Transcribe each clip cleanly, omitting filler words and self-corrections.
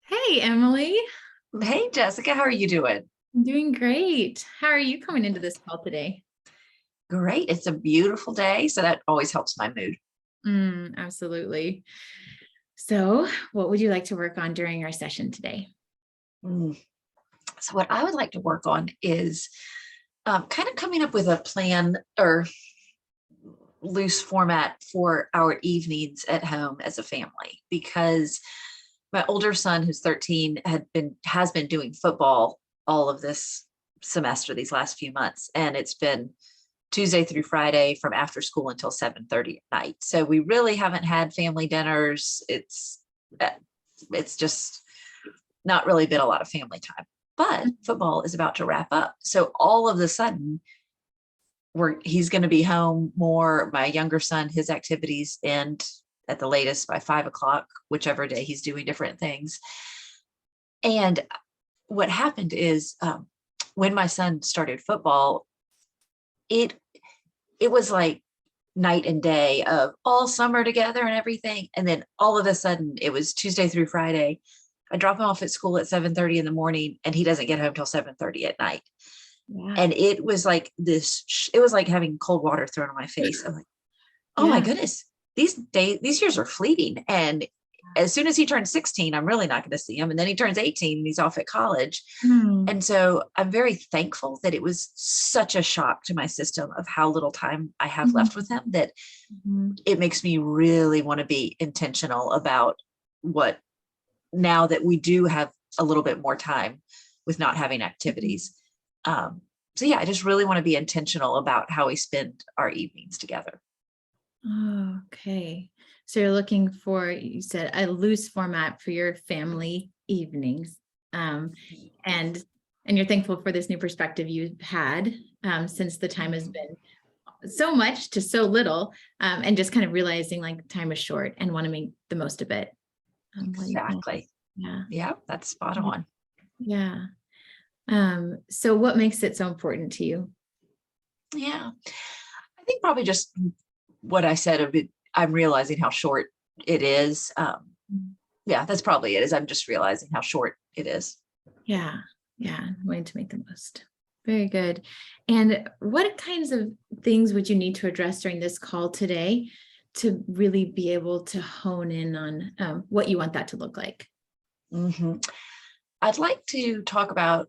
Hey, Emily. Hey Jessica, how are you doing? I'm doing great. How are you coming into this call today? Great. It's a beautiful day, so that always helps my mood. Absolutely. So, what would you like to work on during our session today? Mm. So, what I would like to work on is kind of coming up with a plan or loose format for our evenings at home as a family, because my older son, who's 13, has been doing football all of this semester, these last few months, and it's been Tuesday through Friday from after school until 7:30 at night. So we really haven't had family dinners. Uh, it's just not really been a lot of family time. But football is about to wrap up. So all of a sudden, he's going to be home more. My younger son, his activities end at the latest by 5 o'clock, whichever day he's doing different things. And what happened is when my son started football, it it was like night and day of all summer together and everything. And then all of a sudden it was Tuesday through Friday. I drop him off at school at 7:30 in the morning and he doesn't get home till 7:30 at night. Yeah. And it was like it was like having cold water thrown on my face. I'm like, oh my Yeah. goodness, these years are fleeting. And as soon as he turns 16, I'm really not going to see him. And then he turns 18 and he's off at college. Hmm. And so I'm very thankful that it was such a shock to my system of how little time I have left with him, that Mhm. it makes me really want to be intentional about what, now that we do have a little bit more time with not having activities. Um, so yeah, I just really want to be intentional about how we spend our evenings together. Oh, okay. So you're looking for, you said, a loose format for your family evenings. Um, and and you're thankful for this new perspective you've had since the time has been so much to so little, and just kind of realizing like time is short and want to make the most of it. While you can. Exactly. Yeah. Yeah, that's spot Yeah. on. Yeah. So what makes it so important to you? Yeah. I think probably just what I said of it. I'm realizing how short it is. Yeah, that's probably it. Is I'm just realizing how short it is. Yeah. Yeah. Wanting to make the most. Very good. And what kinds of things would you need to address during this call today to really be able to hone in on what you want that to look like? Mhm. I'd like to talk about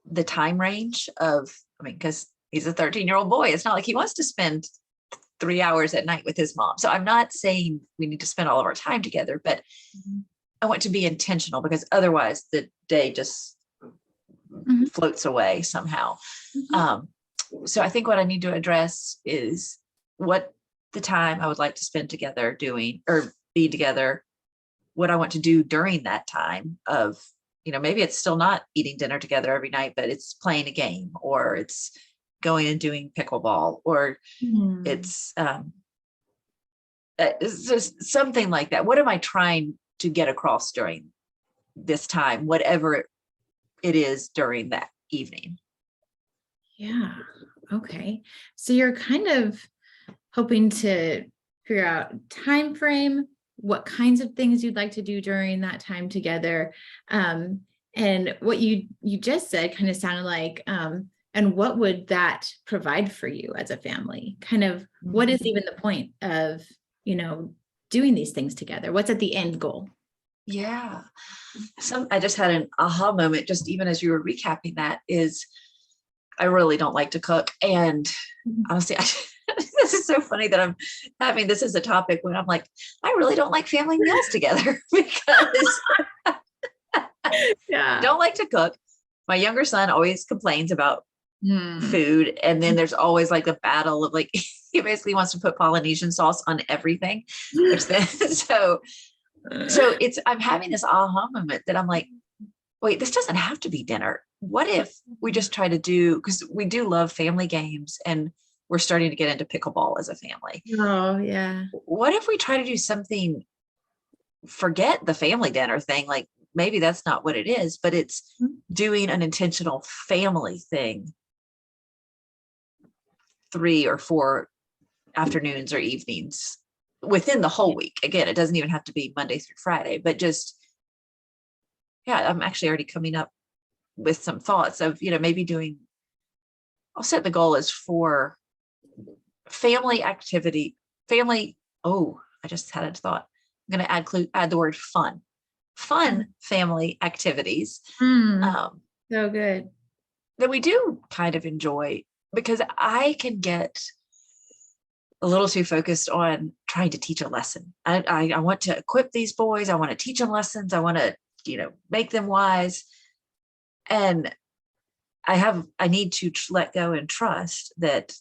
the time range of, I mean, because he's a 13-year-old boy. It's not like he wants to spend 3 hours at night with his mom. So I'm not saying we need to spend all of our time together, but Mhm. I want to be intentional, because otherwise the day just Mhm. floats away somehow. Mhm. Um, so I think what I need to address is what the time I would like to spend together doing or be together, what I want to do during that time of, maybe it's still not eating dinner together every night, but it's playing a game, or it's going and doing pickleball, or Mhm. it's just something like that. What am I trying to get across during this time, whatever it is during that evening? Yeah. Okay. So you're kind of hoping to figure out time frame, what kinds of things you'd like to do during that time together. And what you just said kind of sounded like, and what would that provide for you as a family? Kind of what is Mhm. even the point of, you know, doing these things together? What's at the end goal? Yeah. I just had an aha moment, just even as you were recapping that, is I really don't like to cook. And Mhm. honestly, this is so funny that I'm having this as a topic when I'm like, I really don't like family meals together because I Yeah. don't like to cook. My younger son always complains about Hmm. food. And then there's always like a battle of like, he basically wants to put Polynesian sauce on everything, which then, so I'm having this aha moment that I'm like, wait, this doesn't have to be dinner. What if we just try to do, because we do love family games and we're starting to get into pickleball as a family. Oh, yeah. What if we try to do something, forget the family dinner thing? Like maybe that's not what it is, but it's doing an intentional family thing 3 or 4 afternoons or evenings within the whole week. Again, it doesn't even have to be Monday through Friday, but just yeah, I'm actually already coming up with some thoughts of, maybe I'll set the goal as for family activity, family. Oh, I just had a thought. I'm going to add the word fun family activities Mm, um, so good. that we do kind of enjoy, because I can get a little too focused on trying to teach a lesson. I want to equip these boys. I want to teach them lessons. I want to, make them wise. And I need to let go and trust that,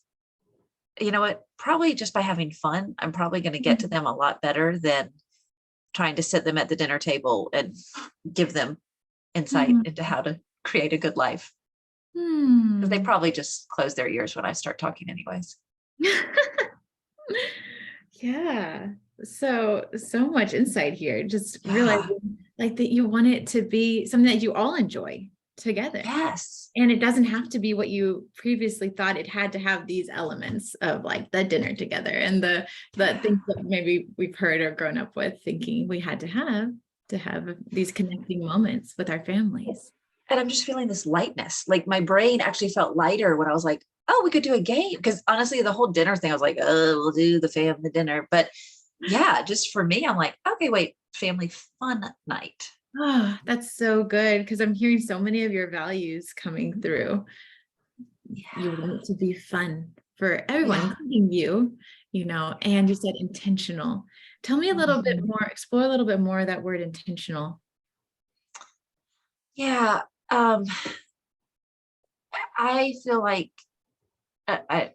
probably just by having fun, I'm probably going to get to them a lot better than trying to sit them at the dinner table and give them insight Mm, into how to create a good life. Because they mm. probably just close their ears when I start talking anyways. Yeah. So much insight here. Just Yeah. realizing like that you want it to be something that you all enjoy together. Yes. And it doesn't have to be what you previously thought it had to have these elements of like the dinner together and the things that maybe we've heard or grown up with thinking we had to have these connecting moments with our families. And I'm just feeling this lightness. Like my brain actually felt lighter when I was like, oh, we could do a game. Because honestly, the whole dinner thing, I was like, oh, we'll do the family dinner. But yeah, just for me, I'm like, okay, wait, family fun night. Oh, that's so good because I'm hearing so many of your values coming through. You Yeah. want it to be fun for everyone, Yeah. including you, and you said intentional. Tell me a little bit Mhm. more, explore a little bit more of that word intentional. Yeah. Um, I feel like I,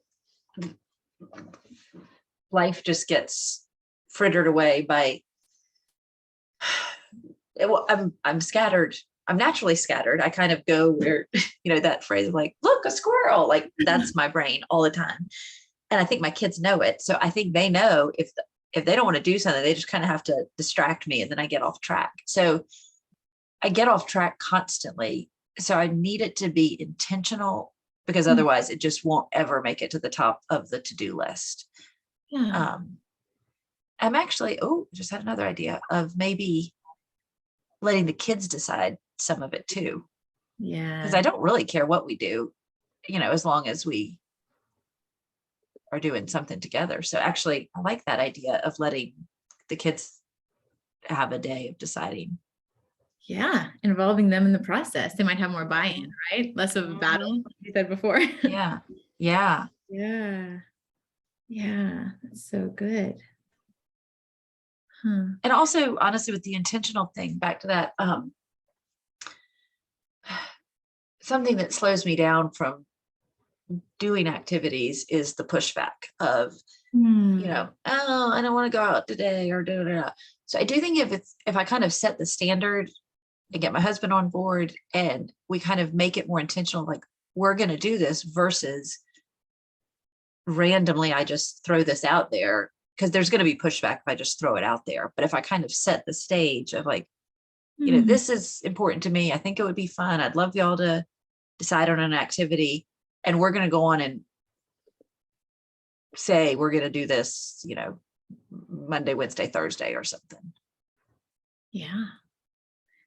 life just gets frittered away by, well, I'm scattered. I'm naturally scattered. I kind of go where, that phrase of like, look, a squirrel, like that's my brain all the time. And I think my kids know it. So I think they know if they don't want to do something, they just kind of have to distract me and then I get off track. So I get off track constantly. So I need it to be intentional, because Mm, otherwise it just won't ever make it to the top of the to-do list. yeah. Um, I'm actually, just had another idea of maybe letting the kids decide some of it too, because Yeah. I don't really care what we do, as long as we are doing something together. So actually, I like that idea of letting the kids have a day of deciding. Yeah. Involving them in the process. They might have more buy-in, Mhm. right? Less of a battle, Mhm. like you said before. Yeah. Yeah. Yeah. Yeah. That's so good. Huh. And also, honestly, with the intentional thing, back to that, something that slows me down from doing activities is the pushback of, Hmm. oh, I don't want to go out today or da, da, da. So I do think if I kind of set the standard and get my husband on board and we kind of make it more intentional, like we're going to do this versus randomly, I just throw this out there, because there's going to be pushback if I just throw it out there. But if I kind of set the stage of like, Hmm. this is important to me. I think it would be fun. I'd love y'all to decide on an activity, and we're going to go on and say we're going to do this, Monday, Wednesday, Thursday or something. Yeah.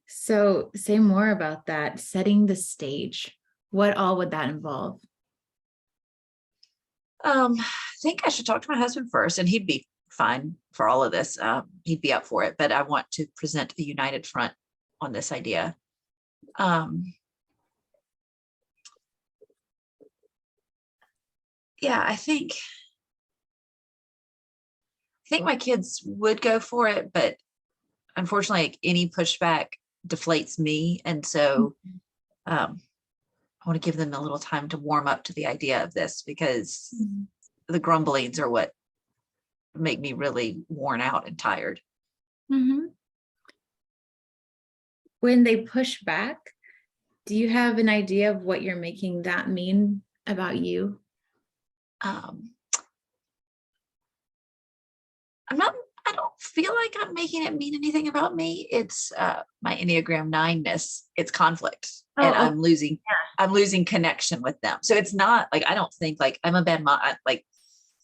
So say more about that, setting the stage. What all would that involve? I think I should talk to my husband first, and he'd be fine for all of this. He'd be up for it, but I want to present a united front on this idea. Um, yeah, I think my kids would go for it, but unfortunately, like, any pushback deflates me, and so um, I want to give them a little time to warm up to the idea of this, because the grumblings are what make me really worn out and tired. Mm-hmm. When they push back, do you have an idea of what you're making that mean about you? Um, I'm not, I don't feel like I'm making it mean anything about me. It's my Enneagram 9-ness. It's conflict. And Oh, I'm losing connection with them. So it's not like, I don't think like I'm a bad mom. Like,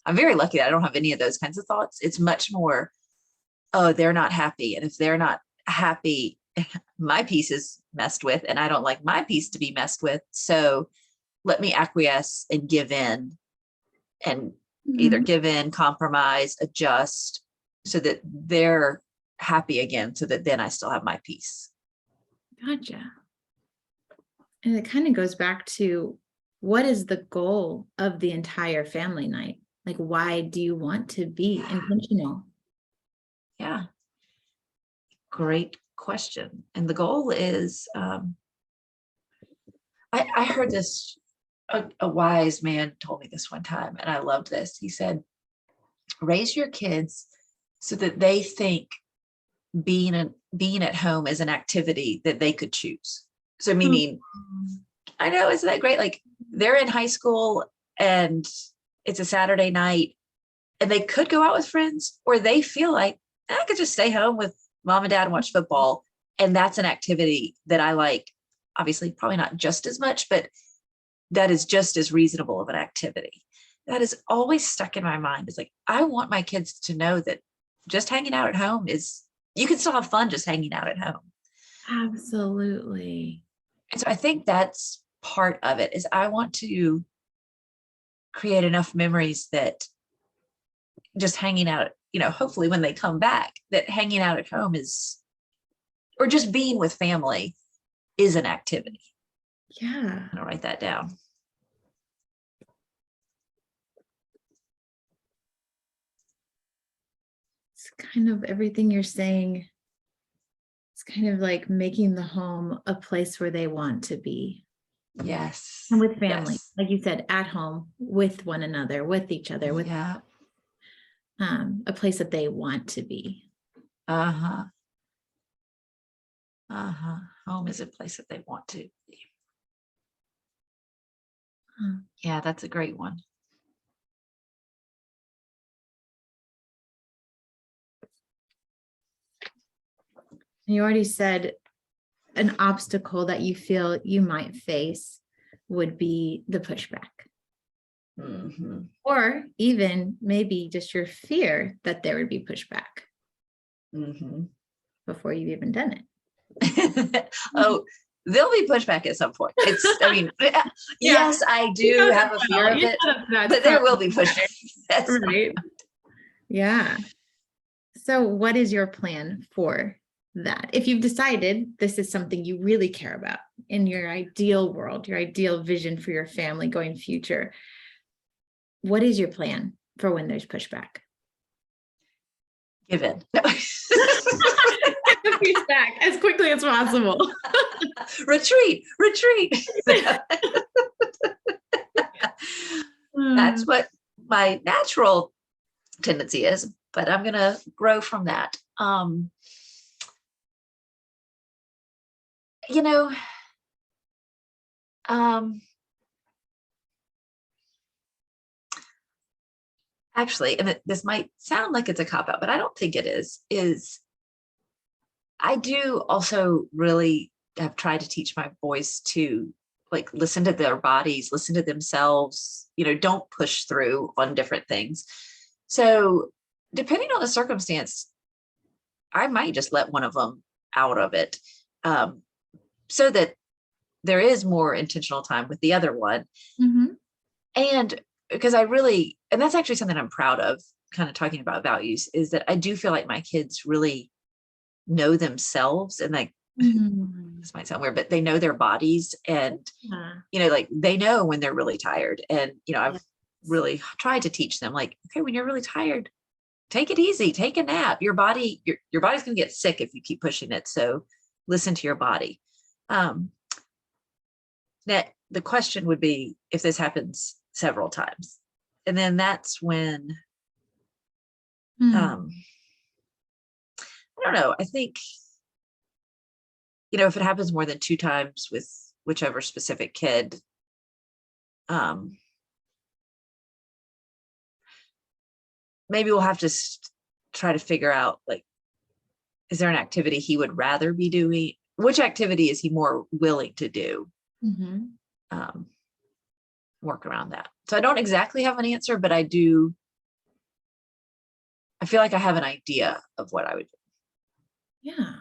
I'm very lucky that I don't have any of those kinds of thoughts. It's much more, oh, they're not happy. And if they're not happy, my peace is messed with and I don't like my peace to be messed with. So let me acquiesce and give in, and either Mhm. give in, compromise, adjust so that they're happy again, so that then I still have my peace. Gotcha. And it kind of goes back to, what is the goal of the entire family night? Like, why do you want to be intentional? Yeah. Great question. And the goal is, I heard this, a wise man told me this one time, and I loved this. He said, raise your kids so that they think being at home is an activity that they could choose. So Hmm. meaning, I know, isn't that great? Like they're in high school and it's a Saturday night and they could go out with friends, or they feel like I could just stay home with mom and dad and watch football. And that's an activity that I like. Obviously, probably not just as much, but that is just as reasonable of an activity. That is always stuck in my mind. It's like, I want my kids to know that just hanging out at home is, you can still have fun just hanging out at home. Absolutely. And so I think that's part of it, is I want to create enough memories that just hanging out, hopefully when they come back, that hanging out at home is, or just being with family is an activity. Yeah. I'll write that down. It's kind of everything you're saying. It's kind of like making the home a place where they want to be. Yes. And with family, Yes. like you said, at home with one another, with each other, with Yeah. a place that they want to be. Uh-huh. Uh-huh. Home is a place that they want to be. Huh. Yeah, that's a great one. You already said an obstacle that you feel you might face would be the pushback, Mm-hmm. or even maybe just your fear that there would be pushback Mm-hmm. before you've even done it. Oh, there'll be pushback at some point. Yes, I do have a fear of it, but there will be pushback. Right. Yeah. So what is your plan for that? If you've decided this is something you really care about in your ideal world, your ideal vision for your family going future, what is your plan for when there's pushback? Give in. No. Pushback as quickly as possible. Retreat. That's what my natural tendency is, but I'm going to grow from that. You know, actually, and this might sound like it's a cop out, but I don't think it is I do also really have tried to teach my boys to like listen to their bodies, listen to themselves, don't push through on different things. So depending on the circumstance, I might just let one of them out of it, so that there is more intentional time with the other one. Mm-hmm. And because and that's actually something I'm proud of, kind of talking about values, is that I do feel like my kids really know themselves, and like, Mm-hmm. this might sound weird, but they know their bodies, and like they know when they're really tired. And I've really tried to teach them, like, okay, when you're really tired, take it easy, take a nap. Your body's gonna get sick if you keep pushing it, so listen to your body. That the question would be if this happens several times, and then that's when I don't know, I think if it happens more than 2 times with whichever specific kid, maybe we'll have to try to figure out, like, is there an activity he would rather be doing? Which activity is he more willing to do? Mm-hmm. Work around that. So I don't exactly have an answer, but I feel like I have an idea of what I would do. Yeah.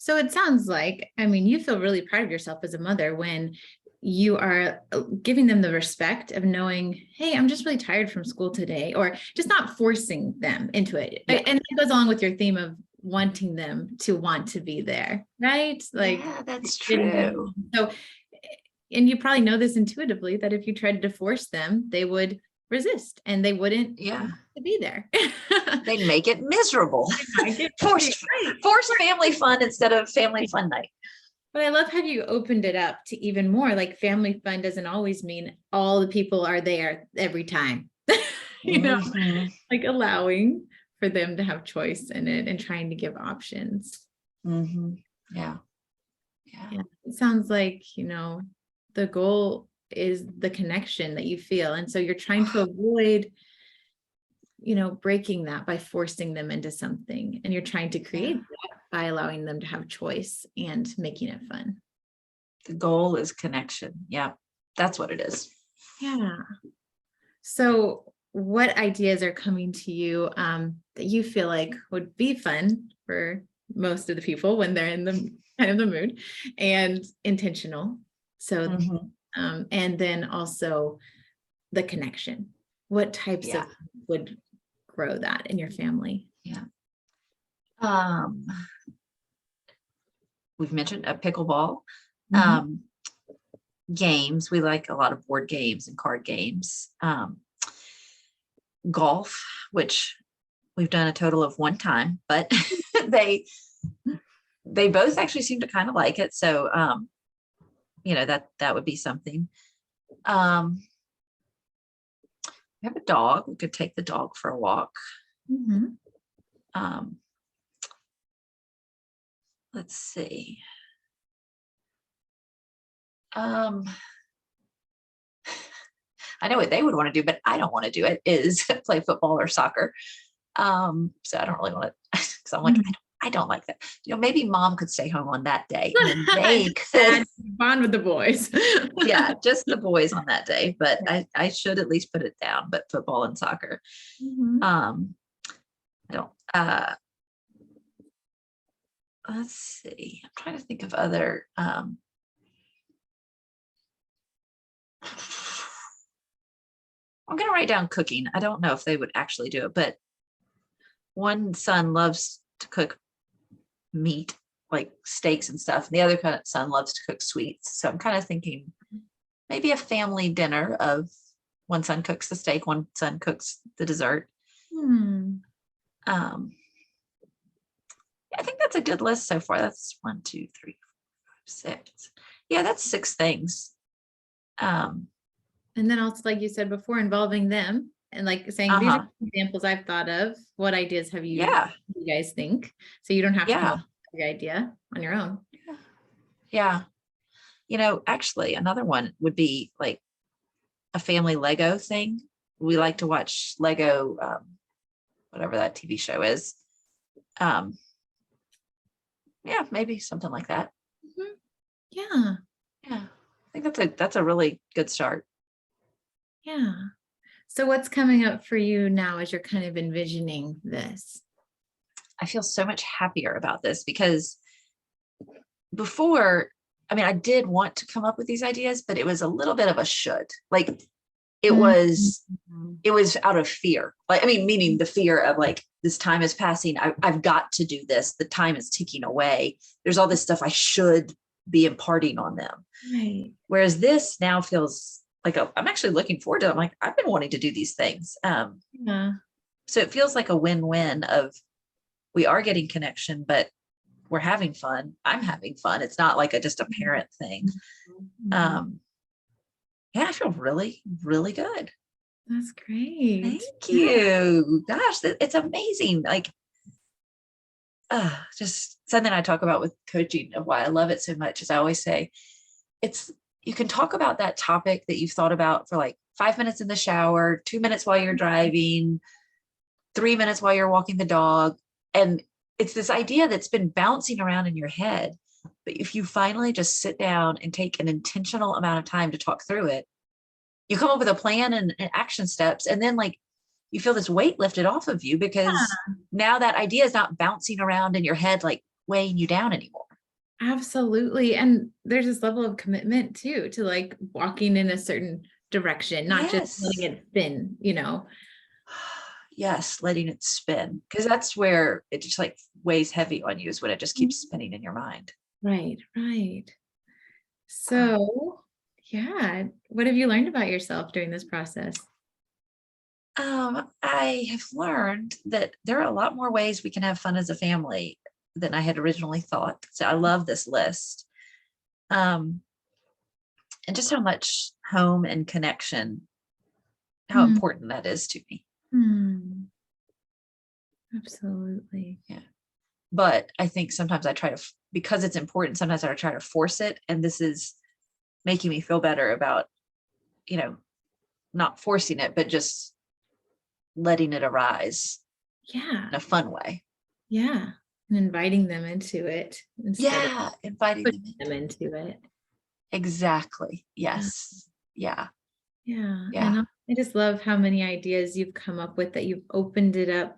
So it sounds like, I mean, you feel really proud of yourself as a mother when you are giving them the respect of knowing, hey, I'm just really tired from school today, or just not forcing them into it. Yeah. And it goes along with your theme of wanting them to want to be there, right? Like, Yeah, that's getting them- true. so, and you probably know this intuitively that if you tried to force them, they would resist and they wouldn't Yeah. want to be there. They'd make it miserable. I get- Forced forced family fun instead of family fun night. But I love how you opened it up to even more, like family fun doesn't always mean all the people are there every time. Mhm. Like allowing for them to have choice in it and trying to give options. Mhm. Yeah. Yeah. Yeah, it sounds like, the goal is the connection that you feel. And so you're trying to avoid, breaking that by forcing them into something. And you're trying to create that by allowing them to have choice and making it fun. The goal is connection. Yeah. That's what it is. Yeah. So what ideas are coming to you that you feel like would be fun for most of the people when they're in the kind of the mood and intentional? So, Mhm. and then also the connection. What types Yeah. of would grow that in your family? Yeah. Um, we've mentioned a pickleball. Mhm. Games. We like a lot of board games and card games. Golf, which we've done a total of one time, but they they both actually seem to kind of like it. So that would be something. We have a dog. We could take the dog for a walk. Mhm. Um, let's see. I know what they would want to do, but I don't want to do it, is play football or soccer. So I don't really want to, because I'm like, Mhm. I don't like that. Maybe mom could stay home on that day and then they could, And bond with the boys. yeah, just the boys on that day, but I should at least put it down, but football and soccer. Mhm. I don't, let's see. I'm trying to think of other, I'm going to write down cooking. I don't know if they would actually do it, but one son loves to cook meat, like steaks and stuff. And the other son loves to cook sweets. So I'm kind of thinking maybe a family dinner of one son cooks the steak, one son cooks the dessert. Hmm. I think that's a good list so far. That's 1, 2, 3, 4, 5, 6. Yeah, that's 6 things. And then also, like you said before, involving them and like saying, these are examples I've thought of. What ideas have you guys think? So you don't have to come up with your idea on your own. Yeah. Actually, another one would be like a family Lego thing. We like to watch Lego, whatever that TV show is. Yeah, maybe something like that. Mhm. Yeah. Yeah. I think that's a really good start. Yeah. So what's coming up for you now as you're kind of envisioning this? I feel so much happier about this because before, I mean, I did want to come up with these ideas, but it was a little bit of a should. Like it was out of fear. Like, I mean, meaning the fear of like, this time is passing. I've got to do this. The time is ticking away. There's all this stuff I should be imparting on them. Right. Whereas this now feels like I'm actually looking forward to it. I'm like, I've been wanting to do these things. Yeah. So it feels like a win-win of we are getting connection, but we're having fun. I'm having fun. It's not like just a parent thing. Yeah, I feel really, really good. That's great. Thank you. Gosh, it's amazing. Like, just something I talk about with coaching of why I love it so much is I always say, you can talk about that topic that you've thought about for like 5 minutes in the shower, 2 minutes while you're driving, 3 minutes while you're walking the dog. And it's this idea that's been bouncing around in your head. But if you finally just sit down and take an intentional amount of time to talk through it, you come up with a plan and action steps. And then like you feel this weight lifted off of you because now that idea is not bouncing around in your head, like weighing you down anymore. Absolutely. And there's this level of commitment too, to like walking in a certain direction, not just letting Yes. it spin, you know? Yes, letting it spin. Because that's where it just like weighs heavy on you is when it just keeps spinning in your mind. Right, right. Ah, So, yeah, what have you learned about yourself during this process? I have learned that there are a lot more ways we can have fun as a family than I had originally thought. So I love this list. Um, and just how much home and connection, how Mm, important that is to me. mm, absolutely. Yeah. But I think sometimes I try to, because it's important, sometimes I try to force it. And this is making me feel better about, you know, not forcing it, but just letting it arise Yeah, in a fun way. yeah. And inviting them into it instead of Yeah. Inviting them pushing into them into it. exactly. Yeah, Yes. Yeah. yeah. Yeah. And I just love how many ideas you've come up with, that you've opened it up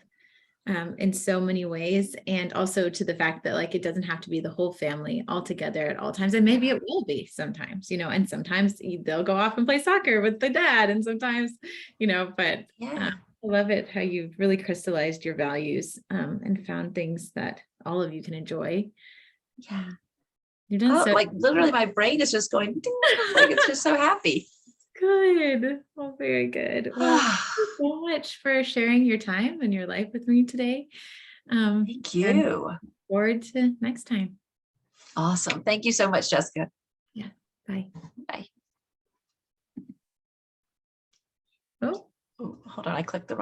in so many ways, and also to the fact that like it doesn't have to be the whole family all together at all times, and maybe it will be sometimes, and sometimes they'll go off and play soccer with the dad, and sometimes, but Yeah. I love it how you've really crystallized your values, and found things that all of you can enjoy. Yeah. You've done Oh, so like literally my brain is just going ding, like it's just so happy. good. Oh, very good. Well, thank you so much for sharing your time and your life with me today. Thank And you. forward to next time. Awesome. Thank you so much, Jessica. Yeah. Bye. Bye. Oh. Oh, hold on. I clicked the wrong